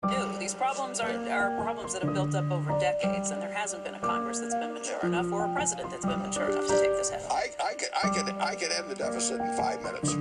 new. These problems are problems that have built up over decades, and there hasn't been a Congress that's been mature enough or a president that's been mature enough to take this head on. I could end the deficit in 5 minutes.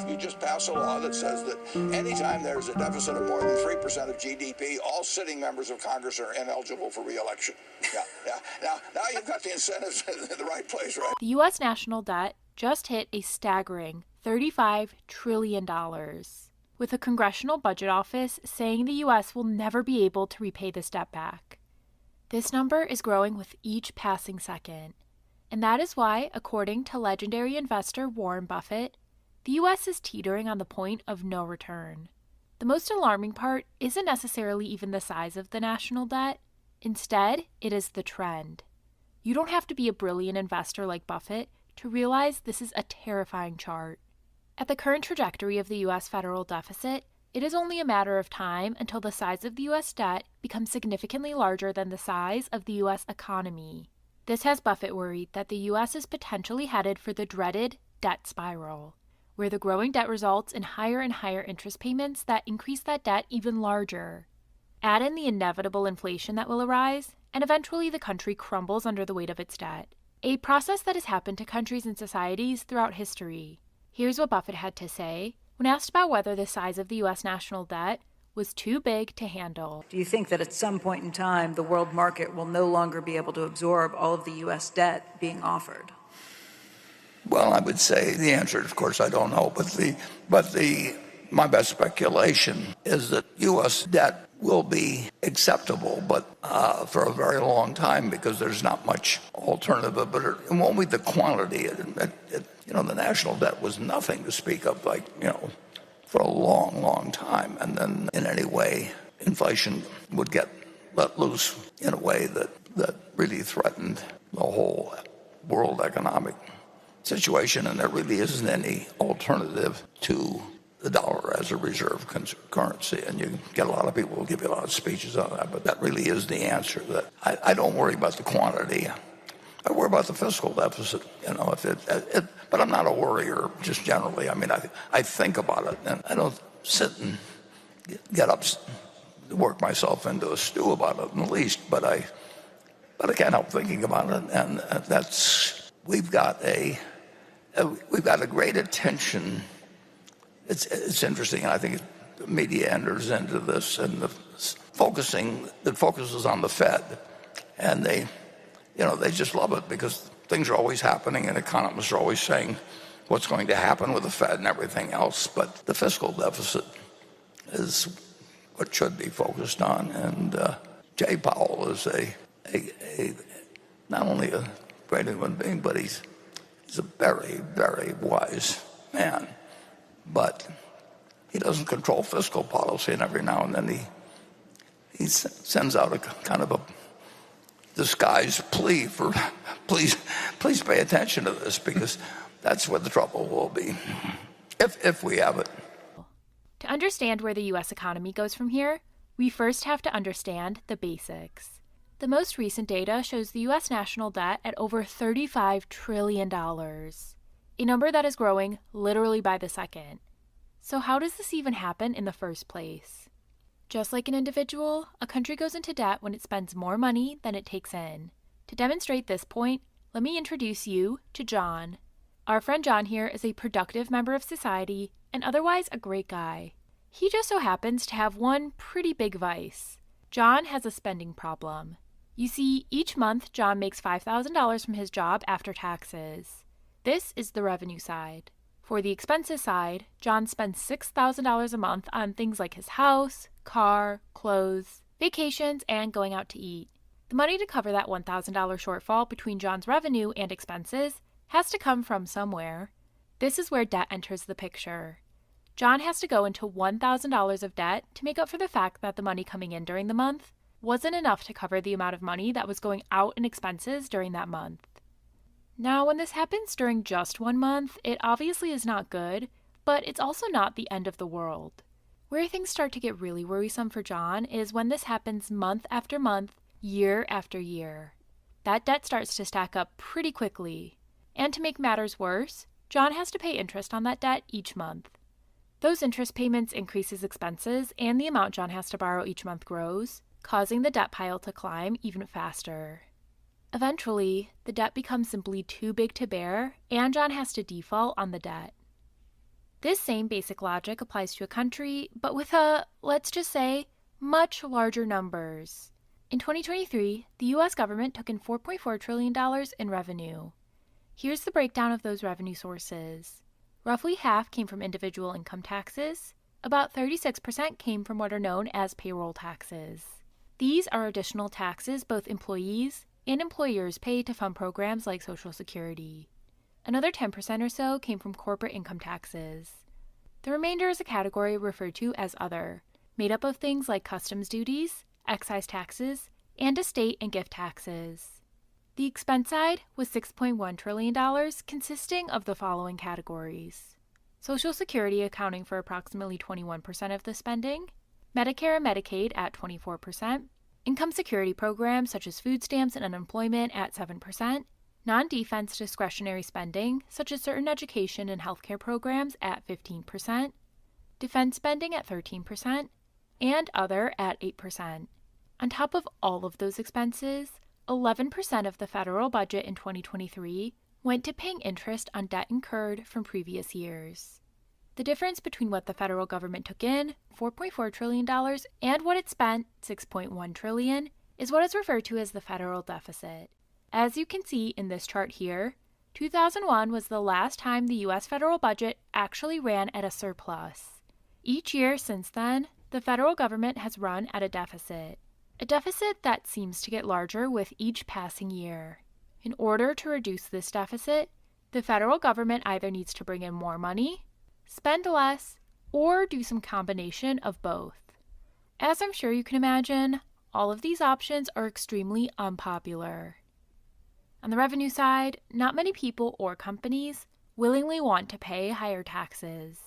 You just pass a law that says that anytime there's a deficit of more than 3% of GDP, all sitting members of Congress are ineligible for re-election. Yeah. Now you've got the incentives in the right place, right? The U.S. national debt just hit a staggering $35 trillion, with the Congressional Budget Office saying the U.S. will never be able to repay this debt back. This number is growing with each passing second, and that is why, according to legendary investor Warren Buffett, the U.S. is teetering on the point of no return. The most alarming part isn't necessarily even the size of the national debt. Instead, it is the trend. You don't have to be a brilliant investor like Buffett to realize this is a terrifying chart. At the current trajectory of the U.S. federal deficit, it is only a matter of time until the size of the U.S. debt becomes significantly larger than the size of the U.S. economy. This has Buffett worried that the U.S. is potentially headed for the dreaded debt spiral, where the growing debt results in higher and higher interest payments that increase that debt even larger. Add in the inevitable inflation that will arise, and eventually the country crumbles under the weight of its debt, a process that has happened to countries and societies throughout history. Here's what Buffett had to say when asked about whether the size of the U.S. national debt was too big to handle. Do you think that at some point in time the world market will no longer be able to absorb all of the U.S. debt being offered? Well, I would say the answer, of course, I don't know, but my best speculation is that U.S. debt will be acceptable, but for a very long time because there's not much alternative. But it won't be the quantity. The national debt was nothing to speak of, for a long, long time. And then in any way, inflation would get let loose in a way that really threatened the whole world economic situation, and there really isn't any alternative to the dollar as a reserve currency. And you get a lot of people who give you a lot of speeches on that, but that really is the answer. That I don't worry about the quantity. I worry about the fiscal deficit, but I'm not a worrier just generally. I mean, I think about it, and I don't sit and get up, work myself into a stew about it in the least, but I can't help thinking about it, and we've got a great attention. It's interesting, and I think the media enters into this, and the focuses on the Fed, and they just love it because things are always happening, and economists are always saying what's going to happen with the Fed and everything else. But the fiscal deficit is what should be focused on, and Jay Powell is not only a great human being, but he's a very, very wise man. But he doesn't control fiscal policy, and every now and then he sends out a kind of a disguised plea for please pay attention to this, because that's where the trouble will be if we have it. To understand where the U.S. economy goes from here, we first have to understand the basics. The most recent data shows the U.S. national debt at over $35 trillion, a number that is growing literally by the second. So how does this even happen in the first place? Just like an individual, a country goes into debt when it spends more money than it takes in. To demonstrate this point, let me introduce you to John. Our friend John here is a productive member of society and otherwise a great guy. He just so happens to have one pretty big vice. John has a spending problem. You see, each month John makes $5,000 from his job after taxes. This is the revenue side. For the expenses side, John spends $6,000 a month on things like his house, car, clothes, vacations, and going out to eat. The money to cover that $1,000 shortfall between John's revenue and expenses has to come from somewhere. This is where debt enters the picture. John has to go into $1,000 of debt to make up for the fact that the money coming in during the month wasn't enough to cover the amount of money that was going out in expenses during that month. Now, when this happens during just 1 month, it obviously is not good, but it's also not the end of the world. Where things start to get really worrisome for John is when this happens month after month, year after year. That debt starts to stack up pretty quickly. And to make matters worse, John has to pay interest on that debt each month. Those interest payments increase his expenses, and the amount John has to borrow each month grows, causing the debt pile to climb even faster. Eventually, the debt becomes simply too big to bear, and John has to default on the debt. This same basic logic applies to a country, but with let's just say, much larger numbers. In 2023, the U.S. government took in $4.4 trillion in revenue. Here's the breakdown of those revenue sources. Roughly half came from individual income taxes. About 36% came from what are known as payroll taxes. These are additional taxes both employees and employers pay to fund programs like Social Security. Another 10% or so came from corporate income taxes. The remainder is a category referred to as other, made up of things like customs duties, excise taxes, and estate and gift taxes. The expense side was $6.1 trillion, consisting of the following categories: Social Security accounting for approximately 21% of the spending, Medicare and Medicaid at 24%, income security programs such as food stamps and unemployment at 7%, non-defense discretionary spending such as certain education and healthcare programs at 15%, defense spending at 13%, and other at 8%. On top of all of those expenses, 11% of the federal budget in 2023 went to paying interest on debt incurred from previous years. The difference between what the federal government took in, $4.4 trillion, and what it spent, $6.1 trillion, is what is referred to as the federal deficit. As you can see in this chart here, 2001 was the last time the U.S. federal budget actually ran at a surplus. Each year since then, the federal government has run at a deficit that seems to get larger with each passing year. In order to reduce this deficit, the federal government either needs to bring in more money, spend less, or do some combination of both. As I'm sure you can imagine, all of these options are extremely unpopular. On the revenue side, not many people or companies willingly want to pay higher taxes.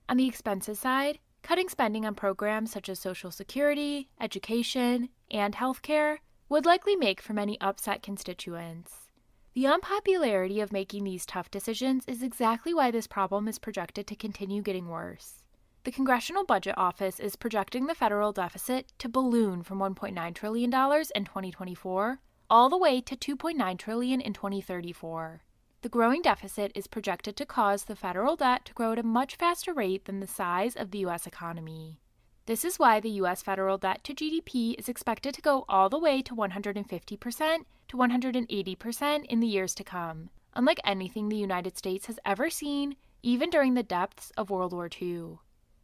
On the expenses side, cutting spending on programs such as Social Security, education, and healthcare would likely make for many upset constituents. The unpopularity of making these tough decisions is exactly why this problem is projected to continue getting worse. The Congressional Budget Office is projecting the federal deficit to balloon from $1.9 trillion in 2024 all the way to $2.9 trillion in 2034. The growing deficit is projected to cause the federal debt to grow at a much faster rate than the size of the U.S. economy. This is why the U.S. federal debt to GDP is expected to go all the way to 150% to 180% in the years to come, unlike anything the United States has ever seen, even during the depths of World War II.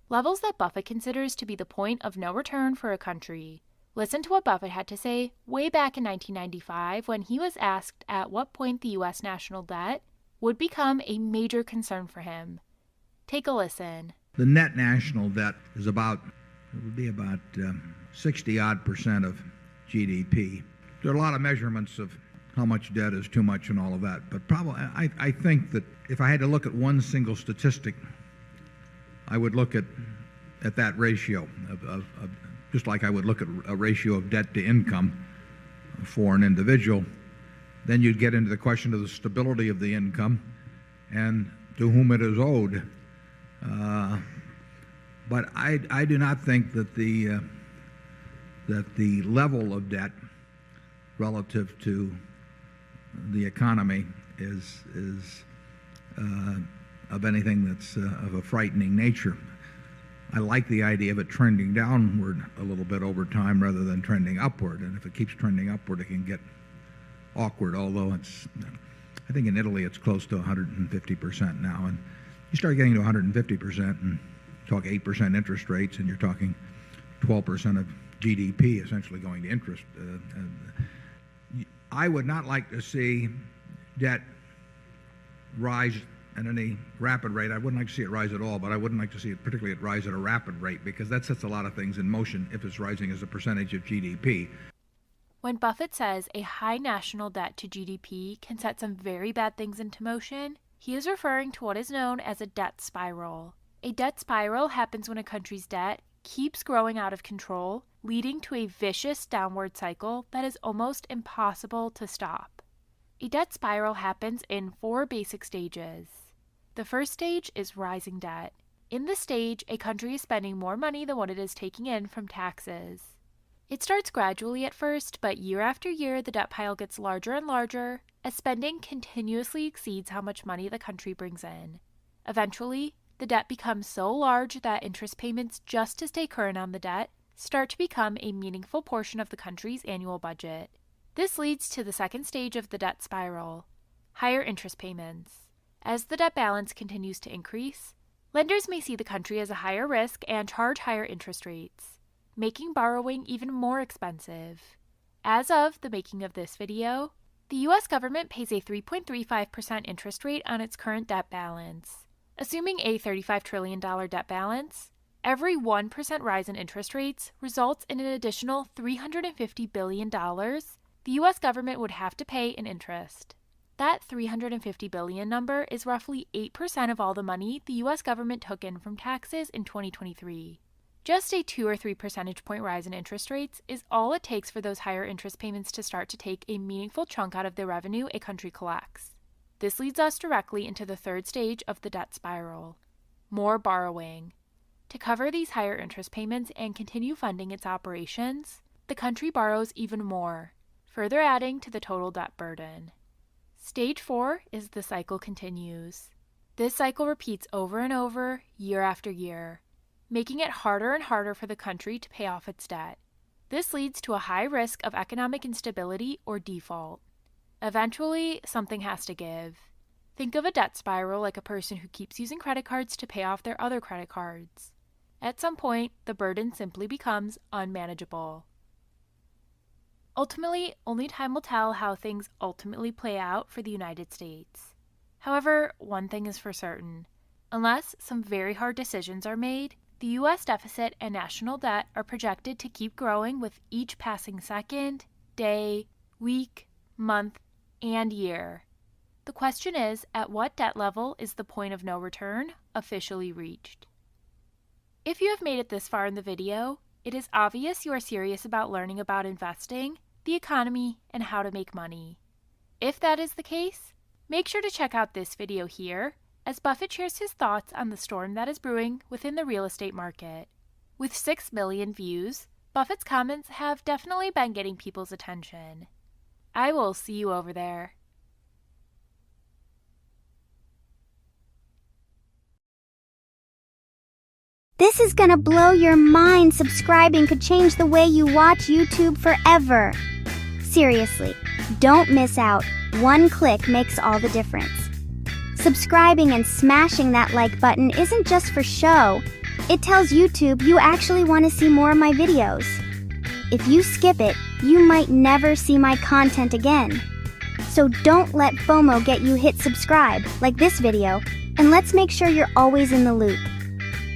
Levels that Buffett considers to be the point of no return for a country. Listen to what Buffett had to say way back in 1995 when he was asked at what point the U.S. national debt would become a major concern for him. Take a listen. The net national debt is about 60-odd% of GDP. There are a lot of measurements of how much debt is too much and all of that, but probably I think that if I had to look at one single statistic, I would look at that ratio of just like I would look at a ratio of debt to income for an individual. Then you'd get into the question of the stability of the income and to whom it is owed. But I do not think that the level of debt relative to the economy is of anything that's of a frightening nature. I like the idea of it trending downward a little bit over time rather than trending upward. And if it keeps trending upward, it can get awkward, although I think in Italy it's close to 150% now. And you start getting to 150% and talk 8% interest rates, and you're talking 12% of GDP essentially going to interest. I would not like to see debt rise at any rapid rate. I wouldn't like to see it rise at all, but I wouldn't like to see it particularly rise at a rapid rate because that sets a lot of things in motion if it's rising as a percentage of GDP. When Buffett says a high national debt to GDP can set some very bad things into motion, he is referring to what is known as a debt spiral. A debt spiral happens when a country's debt keeps growing out of control, leading to a vicious downward cycle that is almost impossible to stop. A debt spiral happens in 4 basic stages. The first stage is rising debt. In this stage, a country is spending more money than what it is taking in from taxes. It starts gradually at first, but year after year, the debt pile gets larger and larger as spending continuously exceeds how much money the country brings in. Eventually, the debt becomes so large that interest payments just to stay current on the debt start to become a meaningful portion of the country's annual budget. This leads to the second stage of the debt spiral: higher interest payments. As the debt balance continues to increase, lenders may see the country as a higher risk and charge higher interest rates, making borrowing even more expensive. As of the making of this video, the U.S. government pays a 3.35% interest rate on its current debt balance. Assuming a $35 trillion debt balance, every 1% rise in interest rates results in an additional $350 billion the U.S. government would have to pay in interest. That $350 billion number is roughly 8% of all the money the U.S. government took in from taxes in 2023. Just a 2 or 3 percentage point rise in interest rates is all it takes for those higher interest payments to start to take a meaningful chunk out of the revenue a country collects. This leads us directly into the third stage of the debt spiral: more borrowing. To cover these higher interest payments and continue funding its operations, the country borrows even more, further adding to the total debt burden. Stage 4 is the cycle continues. This cycle repeats over and over, year after year, making it harder and harder for the country to pay off its debt. This leads to a high risk of economic instability or default. Eventually, something has to give. Think of a debt spiral like a person who keeps using credit cards to pay off their other credit cards. At some point, the burden simply becomes unmanageable. Ultimately, only time will tell how things ultimately play out for the United States. However, one thing is for certain. Unless some very hard decisions are made, the U.S. deficit and national debt are projected to keep growing with each passing second, day, week, month, and year. The question is, at what debt level is the point of no return officially reached? If you have made it this far in the video, it is obvious you are serious about learning about investing, the economy, and how to make money. If that is the case, make sure to check out this video here, as Buffett shares his thoughts on the storm that is brewing within the real estate market. With 6 million views, Buffett's comments have definitely been getting people's attention. I will see you over there. This is gonna blow your mind. Subscribing could change the way you watch YouTube forever. Seriously, don't miss out. One click makes all the difference. Subscribing and smashing that like button isn't just for show. It tells YouTube you actually want to see more of my videos. If you skip it, you might never see my content again. So don't let FOMO get you. Hit subscribe, like this video, and let's make sure you're always in the loop.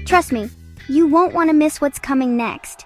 Trust me, you won't want to miss what's coming next.